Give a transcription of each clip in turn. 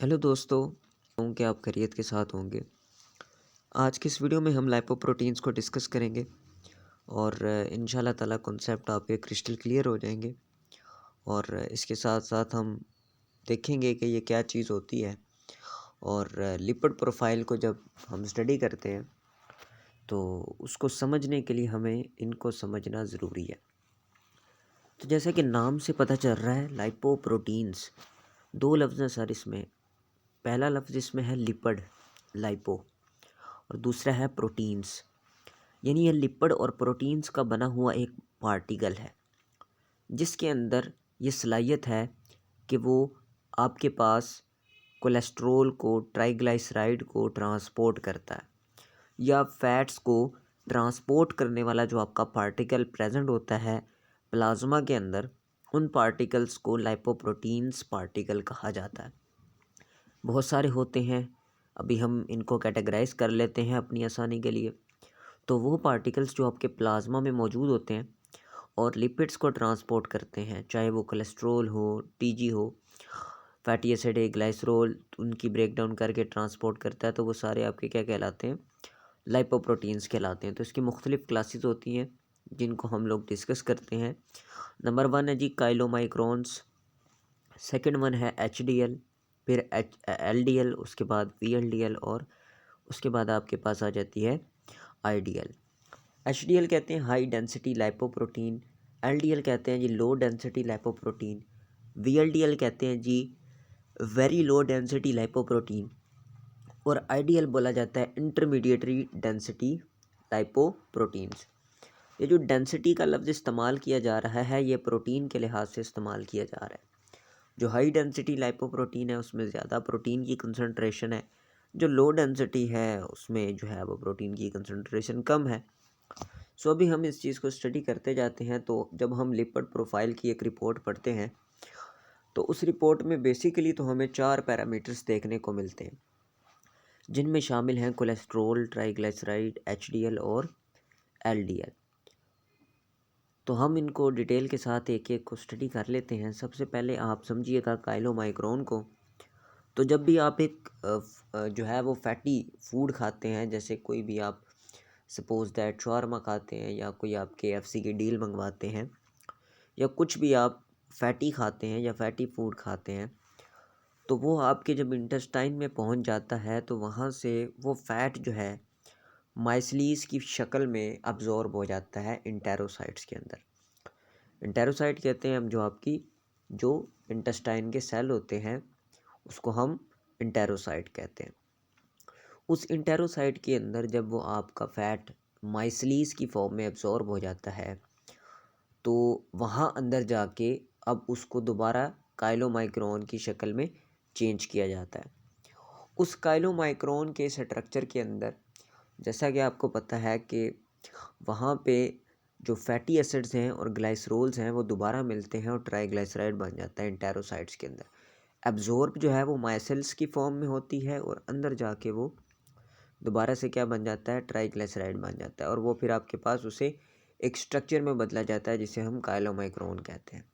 Hello दोस्तों, हूँ कि आप खैरियत के साथ होंगे। आज की इस वीडियो में हम लाइपोप्रोटीन्स को डिस्कस करेंगे और इंशाल्लाह ताला कॉन्सेप्ट आपके क्रिस्टल क्लियर हो जाएंगे। और इसके साथ साथ हम देखेंगे कि ये क्या चीज़ होती है। और लिपिड प्रोफाइल को जब हम स्टडी करते हैं तो उसको समझने के लिए हमें इनको समझना ज़रूरी है। तो जैसे कि नाम से पता चल रहा है, लाइपोप्रोटीन्स दो लफ्ज़ हैं सर इसमें। पहला लफ्ज़ इसमें है लिपिड, लाइपो, और दूसरा है प्रोटीन्स। यानी ये लिपिड और प्रोटीन्स का बना हुआ एक पार्टिकल है जिसके अंदर ये सलाहियत है कि वो आपके पास कोलेस्ट्रोल को, ट्राइग्लिसराइड को ट्रांसपोर्ट करता है, या फैट्स को ट्रांसपोर्ट करने वाला जो आपका पार्टिकल प्रेजेंट होता है प्लाज्मा के अंदर, उन पार्टिकल्स को लाइपोप्रोटीन्स पार्टिकल कहा जाता है। बहुत सारे होते हैं, अभी हम इनको कैटेगराइज कर लेते हैं अपनी आसानी के लिए। तो वो पार्टिकल्स जो आपके प्लाज्मा में मौजूद होते हैं और लिपिड्स को ट्रांसपोर्ट करते हैं, चाहे वो कोलेस्ट्रोल हो, टीजी हो, फैटी एसिड है, ग्लाइसरोल, उनकी ब्रेक डाउन करके ट्रांसपोर्ट करता है, तो वो सारे आपके क्या कहलाते हैं? लाइपोप्रोटीन्स कहलाते हैं। तो इसकी मुख्तलिफ क्लासेस होती हैं जिनको हम लोग डिस्कस करते हैं। नंबर 1 है जी काइलोमाइक्रोन्स, सेकंड वन है HDL, फिर LDL, उसके बाद VLDL, और उसके बाद आपके पास आ जाती है IDL। HDL कहते हैं हाई डेंसिटी लाइपोप्रोटीन, LDL कहते हैं जी लो डेंसिटी लाइपोप्रोटीन, VLDL कहते हैं जी वेरी लो डेंसिटी लाइपोप्रोटीन, और IDL बोला जाता है इंटरमीडिएटरी डेंसिटी लाइपोप्रोटीन्स। ये जो डेंसिटी का लफ्ज़ इस्तेमाल किया जा रहा है, ये प्रोटीन के लिहाज से इस्तेमाल किया जा रहा है। जो हाई डेंसिटी लाइपोप्रोटीन है उसमें ज़्यादा प्रोटीन की कंसंट्रेशन है, जो लो डेंसिटी है उसमें जो है वो प्रोटीन की कंसंट्रेशन कम है। सो अभी हम इस चीज़ को स्टडी करते जाते हैं। तो जब हम लिपिड प्रोफाइल की एक रिपोर्ट पढ़ते हैं तो उस रिपोर्ट में बेसिकली तो हमें 4 पैरामीटर्स देखने को मिलते हैं, जिनमें शामिल हैं कोलेस्ट्रोल, ट्राइग्लिसराइड, HDL और LDL। तो हम इनको डिटेल के साथ एक एक को स्टडी कर लेते हैं। सबसे पहले आप समझिएगा काइलोमाइक्रोन को। तो जब भी आप एक जो है वो फैटी फूड खाते हैं, जैसे कोई भी आप सपोज़ दैट शॉर्मा खाते हैं, या कोई आप KFC की डील मंगवाते हैं, या कुछ भी आप फैटी खाते हैं या फैटी फूड खाते हैं, तो वो आपके जब इंटेस्टाइन में पहुंच जाता है तो वहाँ से वो फ़ैट जो है माइसलीस की शक्ल में अब्जॉर्ब हो जाता है इंटेरोसाइट्स के अंदर। इंटेरोसाइट कहते हैं हम जो आपकी जो इंटेस्टाइन के सेल होते हैं उसको हम इंटेरोसाइट कहते हैं। उस इंटेरोसाइट के अंदर जब वो आपका फ़ैट माइसलीस की फॉर्म में एब्जॉर्ब हो जाता है तो वहाँ अंदर जाके अब उसको दोबारा काइलोमाइक्रोन की शक्ल में चेंज किया जाता है। उस काइलोमाइक्रोन के स्ट्रक्चर के अंदर, जैसा कि आपको पता है कि वहाँ पे जो फैटी एसिड्स हैं और ग्लाइसरोल्स हैं वो दोबारा मिलते हैं और ट्राइग्लिसराइड बन जाता है इंटेरोसाइट्स के अंदर। एब्जॉर्ब जो है वो माइसेल्स की फॉर्म में होती है और अंदर जाके वो दोबारा से क्या बन जाता है? ट्राइग्लिसराइड बन जाता है, और वो फिर आपके पास उसे एक स्ट्रक्चर में बदला जाता है जिसे हम काइलोमाइक्रोन कहते हैं।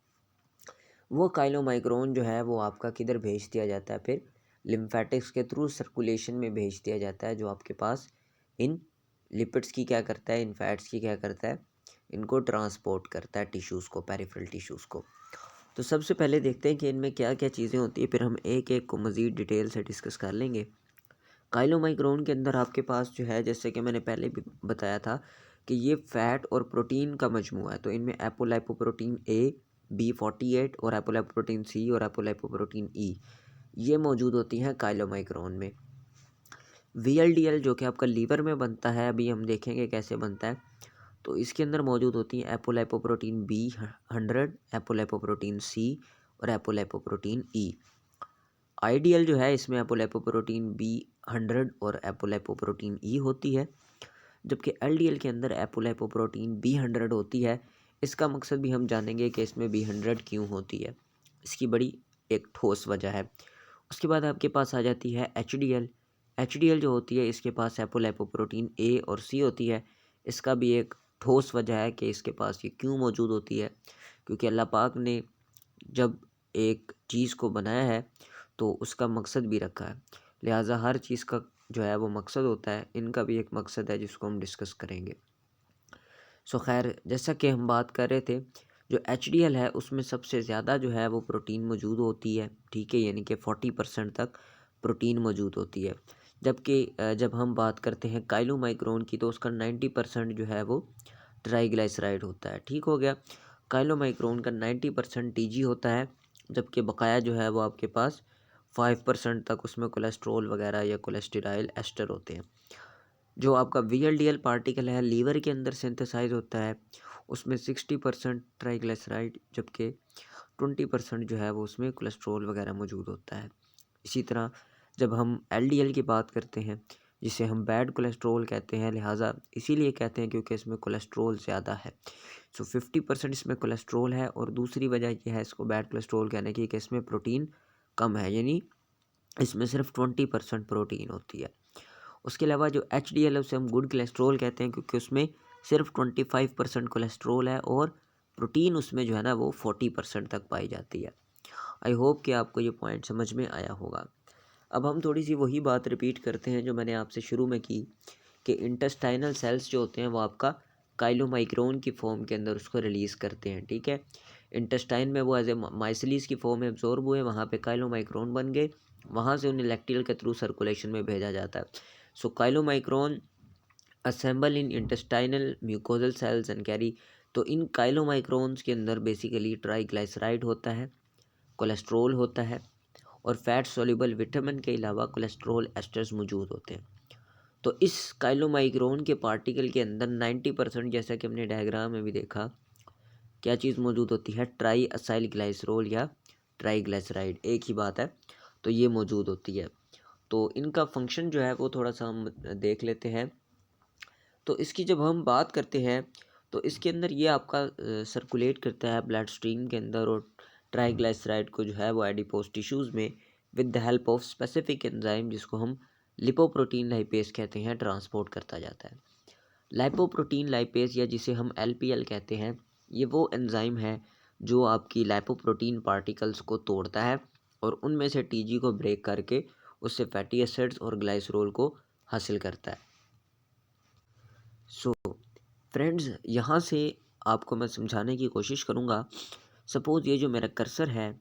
वो काइलोमाइक्रोन जो है वो आपका किधर भेज दिया जाता है? फिर लिम्फेटिक्स के थ्रू सर्कुलेशन में भेज दिया जाता है, जो आपके पास इन लिपिड्स की क्या करता है, इन फैट्स की क्या करता है, इनको ट्रांसपोर्ट करता है टिश्यूज़ को, पेरिफेरल टिश्यूज़ को। तो सबसे पहले देखते हैं कि इनमें क्या क्या चीज़ें होती है, फिर हम एक एक को मज़ीद डिटेल से डिस्कस कर लेंगे। काइलोमाइक्रोन के अंदर आपके पास जो है, जैसे कि मैंने पहले भी बताया था कि ये फ़ैट और प्रोटीन का मजमूआ है। तो इनमें एपोलाइपोप्रोटीन A, B48 और एपोलाइपोप्रोटीन C और एपोलाइपोप्रोटीन E ये मौजूद होती हैं काइलोमाइक्रोन में। VLDL जो कि आपका लीवर में बनता है, अभी हम देखेंगे कैसे बनता है। तो इसके अंदर मौजूद होती हैं एपोलाइपोप्रोटीन B100, एपोलाइपोप्रोटीन C और एपोलाइपोप्रोटीन E। IDL जो है इसमें एपोलाइपोप्रोटीन B100 और एपोलाइपोप्रोटीन E होती है, जबकि LDL के अंदर एपोलाइपोप्रोटीन B100 होती है। इसका मकसद भी हम जानेंगे कि इसमें B100 क्यों होती है, इसकी बड़ी एक ठोस वजह है। उसके बाद आपके पास आ जाती है HDL। HDL जो होती है इसके पास एपोलाइपोप्रोटीन A और C होती है। इसका भी एक ठोस वजह है कि इसके पास ये क्यों मौजूद होती है, क्योंकि अल्लाह पाक ने जब एक चीज़ को बनाया है तो उसका मकसद भी रखा है। लिहाजा हर चीज़ का जो है वो मकसद होता है, इनका भी एक मकसद है जिसको हम डिस्कस करेंगे। सो खैर, जैसा कि हम बात कर रहे थे, जो HDL है उसमें सबसे ज़्यादा जो है वो प्रोटीन मौजूद होती है, ठीक है, यानी कि 40% तक प्रोटीन मौजूद होती है। जबकि जब हम बात करते हैं काइलोमाइक्रोन की तो उसका 90% जो है वो ट्राइग्लिसराइड होता है। ठीक हो गया, काइलोमाइक्रोन का 90% TG होता है, जबकि बकाया जो है वो आपके पास 5% तक उसमें कोलेस्ट्रॉल वगैरह या कोलेस्टेरॉल एस्टर होते हैं। जो आपका VLDL पार्टिकल है लीवर के अंदर सिंथेसाइज होता है, उसमें 60% ट्राइग्लिसराइड, जबकि 20% जो है वो उसमें कोलेस्ट्रॉल वगैरह मौजूद होता है। इसी तरह जब हम LDL की बात करते हैं, जिसे हम बैड कोलेस्ट्रॉल कहते हैं, लिहाजा इसीलिए कहते हैं क्योंकि इसमें कोलेस्ट्रॉल ज़्यादा है। सो 50% इसमें कोलेस्ट्रॉल है, और दूसरी वजह यह है इसको बैड कोलेस्ट्रॉल कहने की कि इसमें प्रोटीन कम है, यानी इसमें सिर्फ 20% प्रोटीन होती है। उसके अलावा जो HDL है उसे हम गुड कोलेस्ट्रॉल कहते हैं, क्योंकि उसमें सिर्फ 25% कोलेस्ट्रॉल है और प्रोटीन उसमें जो है ना वो 40% तक पाई जाती है। आई होप कि आपको ये पॉइंट समझ में आया होगा। अब हम थोड़ी सी वही बात रिपीट करते हैं जो मैंने आपसे शुरू में की, कि इंटेस्टाइनल सेल्स जो होते हैं वो आपका काइलोमाइक्रोन की फॉर्म के अंदर उसको रिलीज़ करते हैं, ठीक है। इंटेस्टाइन में वो एज ए माइसिलीज की फॉर्म में एब्जॉर्ब हुए, वहाँ पे काइलोमाइक्रोन बन गए, वहाँ से उन्हें लैक्टियल के थ्रू सर्कुलेशन में भेजा जाता है। So chylomicron assemble in intestinal mucosal cells and carry, तो इन काइलोमाइक्रोन्स के अंदर बेसिकली ट्राइग्लिसराइड होता है, कोलेस्ट्रॉल होता है, और फैट सोल्यूबल विटामिन के अलावा कोलेस्ट्रॉल एस्टर्स मौजूद होते हैं। तो इस काइलोमाइक्रोन के पार्टिकल के अंदर 90%, जैसा कि हमने डायग्राम में भी देखा, क्या चीज़ मौजूद होती है, ट्राई असाइल ग्लाइसरोल या ट्राइग्लिसराइड, एक ही बात है, तो ये मौजूद होती है। तो इनका फंक्शन जो है वो थोड़ा सा हम देख लेते हैं। तो इसकी जब हम बात करते हैं तो इसके अंदर ये आपका सर्कुलेट करता है ब्लड स्ट्रीम के अंदर, और ट्राइग्लिसराइड को जो है वो एडिपोज टिश्यूज़ में with the help of specific enzyme, जिसको हम लिपोप्रोटीन लाइपेज कहते हैं, ट्रांसपोर्ट करता जाता है। लाइपोप्रोटीन लाइपेज, या जिसे हम LPL कहते हैं, ये वो एंजाइम है जो आपकी लाइपोप्रोटीन पार्टिकल्स को तोड़ता है और उनमें से TG को ब्रेक करके उससे फैटी एसिड्स और ग्लाइसरोल को हासिल करता है। सो फ्रेंड्स, यहाँ से आपको मैं समझाने की कोशिश करूँगा। सपोज़ ये जो मेरा कर्सर है,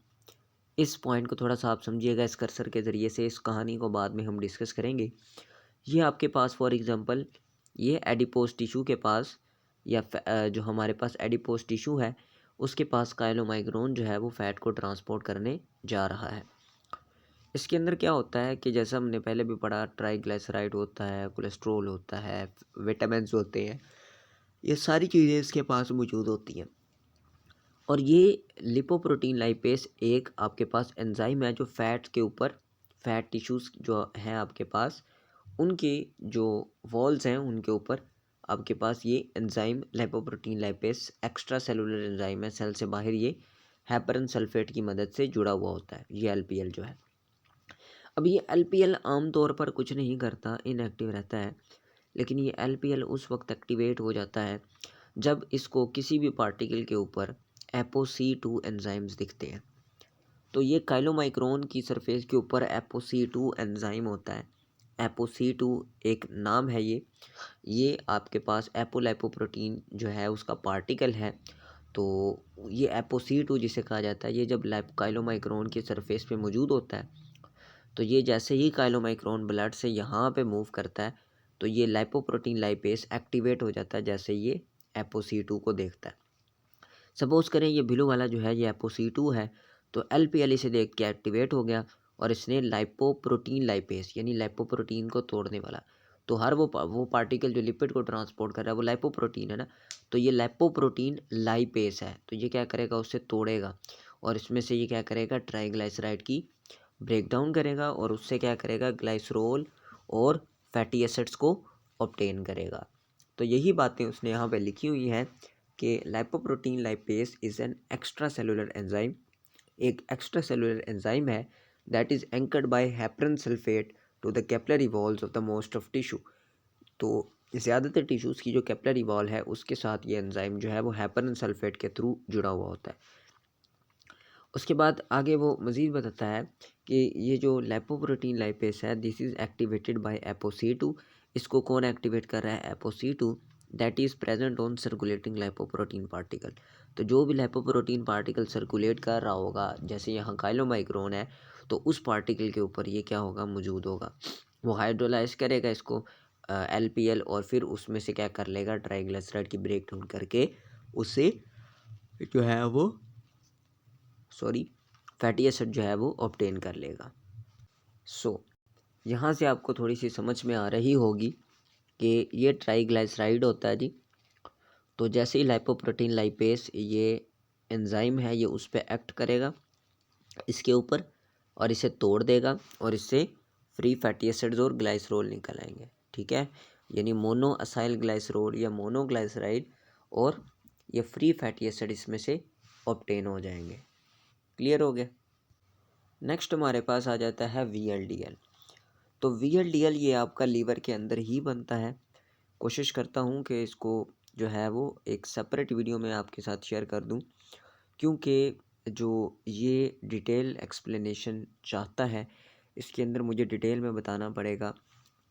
इस पॉइंट को थोड़ा सा आप समझिएगा, इस कर्सर के ज़रिए से इस कहानी को बाद में हम डिस्कस करेंगे। ये आपके पास फॉर एग्ज़ाम्पल ये एडिपोज टिश्यू के पास, या जो हमारे पास एडिपोज टिश्यू है उसके पास काइलोमाइग्रोन जो है वो फ़ैट को ट्रांसपोर्ट करने जा रहा है। इसके अंदर क्या होता है कि जैसा हमने पहले भी पढ़ा, ट्राइग्लिसराइड होता है, कोलेस्ट्रॉल होता है, विटामिन्स होते हैं, ये सारी चीज़ें इसके पास मौजूद होती हैं। और ये लिपोप्रोटीन लाइपेज एक आपके पास एंजाइम है जो फैट के ऊपर, फैट टिश्यूज़ जो हैं आपके पास, उनके जो वॉल्स हैं उनके ऊपर आपके पास ये enzyme lipoprotein lipase extra cellular enzyme है, सेल से बाहर ये हेपरन सल्फेट की मदद से जुड़ा हुआ होता है, ये LPL जो है। अब ये LPL आमतौर पर कुछ नहीं करता, इनएक्टिव रहता है, लेकिन ये LPL उस वक्त एक्टिवेट हो जाता है जब इसको किसी भी पार्टिकल के ऊपर ApoC2 एंजाइम्स दिखते हैं। तो ये काइलोमाइक्रोन की सरफेस के ऊपर ApoC2 एंजाइम होता है। ApoC2 एक नाम है ये आपके पास एपोलाइपोप्रोटीन जो है उसका पार्टिकल है। तो ये ApoC2 जिसे कहा जाता है, ये जब काइलोमाइक्रोन की सरफेस पे मौजूद होता है, तो ये जैसे ही काइलोमाइक्रोन ब्लड से यहाँ पे मूव करता है, तो ये लाइपोप्रोटीन लाइपेज एक्टिवेट हो जाता है जैसे ये ApoC2 को देखता है। सपोज़ करें ये ब्लू वाला जो है ये ApoC2 है, तो LPL इसे देख के एक्टिवेट हो गया और इसने लाइपोप्रोटीन लाइपेज यानी लाइपोप्रोटीन को तोड़ने वाला, तो हर वो पार्टिकल जो लिपिड को ट्रांसपोर्ट कर रहा है वो लाइपोप्रोटीन है ना, तो ये लाइपोप्रोटीन लाइपेज है, तो ये क्या करेगा, उससे तोड़ेगा और इसमें से ये क्या करेगा, ट्राइग्लिसराइड की ब्रेकडाउन करेगा और उससे क्या करेगा, ग्लाइसरोल और फैटी एसिड्स को ऑब्टेन करेगा। तो यही बातें उसने यहाँ पे लिखी हुई हैं कि lipoprotein lipase is an extra cellular enzyme, एक एक्स्ट्रा सेलुलर एंजाइम है that is anchored by heparan sulfate to the capillary walls of the most of tissue. तो ज़्यादातर टिश्यूज़ की जो कैपिलरी वॉल है उसके साथ ये एंजाइम जो है वो हेपरन सल्फेट के थ्रू जुड़ा हुआ होता है। उसके बाद आगे वो मज़ीद बताता है कि ये जो लाइपोप्रोटीन लाइपेस है, this is activated by ApoC2। इसको कौन एक्टिवेट कर रहा है? ApoC2, that is present on circulating lipoprotein particle. तो जो भी लाइपोप्रोटीन पार्टिकल सर्कुलेट कर रहा होगा, जैसे यहाँ काइलोमाइक्रोन है, तो उस पार्टिकल के ऊपर ये क्या होगा? मौजूद होगा। वो हाइड्रोलाइज करेगा इसको LPL, और फिर उसमें से क्या कर लेगा? ट्राइग्लिसराइड की ब्रेक डाउन करके उसे जो है वो फैटी एसिड जो है वो ऑब्टेन कर लेगा। यहाँ से आपको थोड़ी सी समझ में आ रही होगी कि ये ट्राइग्लिसराइड होता है जी। तो जैसे ही लाइपोप्रोटीन लाइपेस, ये एंजाइम है, ये उस पर एक्ट करेगा इसके ऊपर, और इसे तोड़ देगा, और इससे फ्री फैटी एसिड्स और ग्लाइसरोल निकल आएंगे। ठीक है, यानी मोनो असाइल ग्लाइसरोल या मोनोग्लाइसराइड, और ये फ्री फैटी एसिड इसमें से ऑब्टेन हो जाएंगे। क्लियर हो गया? नेक्स्ट हमारे पास आ जाता है VLDL। तो VLDL ये आपका लीवर के अंदर ही बनता है। कोशिश करता हूँ कि इसको जो है वो एक सेपरेट वीडियो में आपके साथ शेयर कर दूँ, क्योंकि जो ये डिटेल एक्सप्लेनेशन चाहता है, इसके अंदर मुझे डिटेल में बताना पड़ेगा।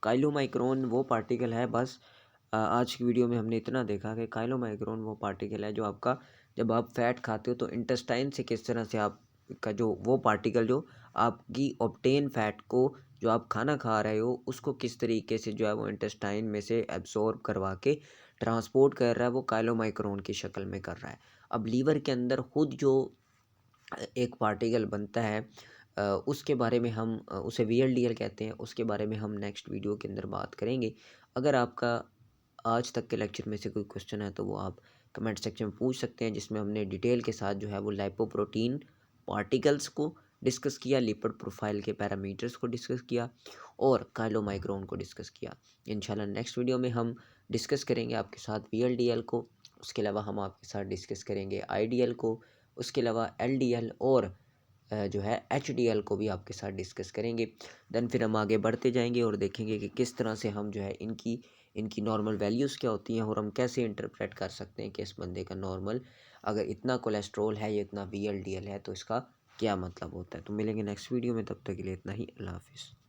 काइलोमाइक्रोन वो पार्टिकल है, बस आज की वीडियो में हमने इतना देखा कि काइलोमाइक्रोन वो पार्टिकल है जो आपका, जब आप फैट खाते हो तो इंटेस्टाइन से किस तरह से आपका जो वो पार्टिकल जो आपकी ऑब्टेन फैट को, जो आप खाना खा रहे हो उसको किस तरीके से जो है वो इंटेस्टाइन में से एब्सॉर्ब करवा के ट्रांसपोर्ट कर रहा है, वो काइलोमाइक्रोन की शक्ल में कर रहा है। अब लीवर के अंदर खुद जो एक पार्टिकल बनता है, उसके बारे में हम उसे VLDL कहते हैं, उसके बारे में हम नेक्स्ट वीडियो के अंदर बात करेंगे। अगर आपका आज तक के लेक्चर में से कोई क्वेश्चन है तो वो आप कमेंट सेक्शन में पूछ सकते हैं, जिसमें हमने डिटेल के साथ जो है वो लाइपोप्रोटीन पार्टिकल्स को डिस्कस किया, लिपिड प्रोफाइल के पैरामीटर्स को डिस्कस किया, और काइलोमाइक्रोन को डिस्कस किया। इंशाल्लाह नेक्स्ट वीडियो में हम डिस्कस करेंगे आपके साथ VLDL को, उसके अलावा हम आपके साथ डिस्कस करेंगे IDL को, उसके अलावा LDL, और जो है HDL को भी आपके साथ डिस्कस करेंगे। देन फिर हम आगे बढ़ते जाएंगे और देखेंगे कि किस तरह से हम जो है इनकी नॉर्मल वैल्यूज़ क्या होती हैं, और हम कैसे इंटरप्रेट कर सकते हैं कि इस बंदे का नॉर्मल, अगर इतना कोलेस्ट्रॉल है या इतना VLDL है तो इसका क्या मतलब होता है। तो मिलेंगे नेक्स्ट वीडियो में, तब तक के लिए इतना ही। अल्लाह हाफिज़।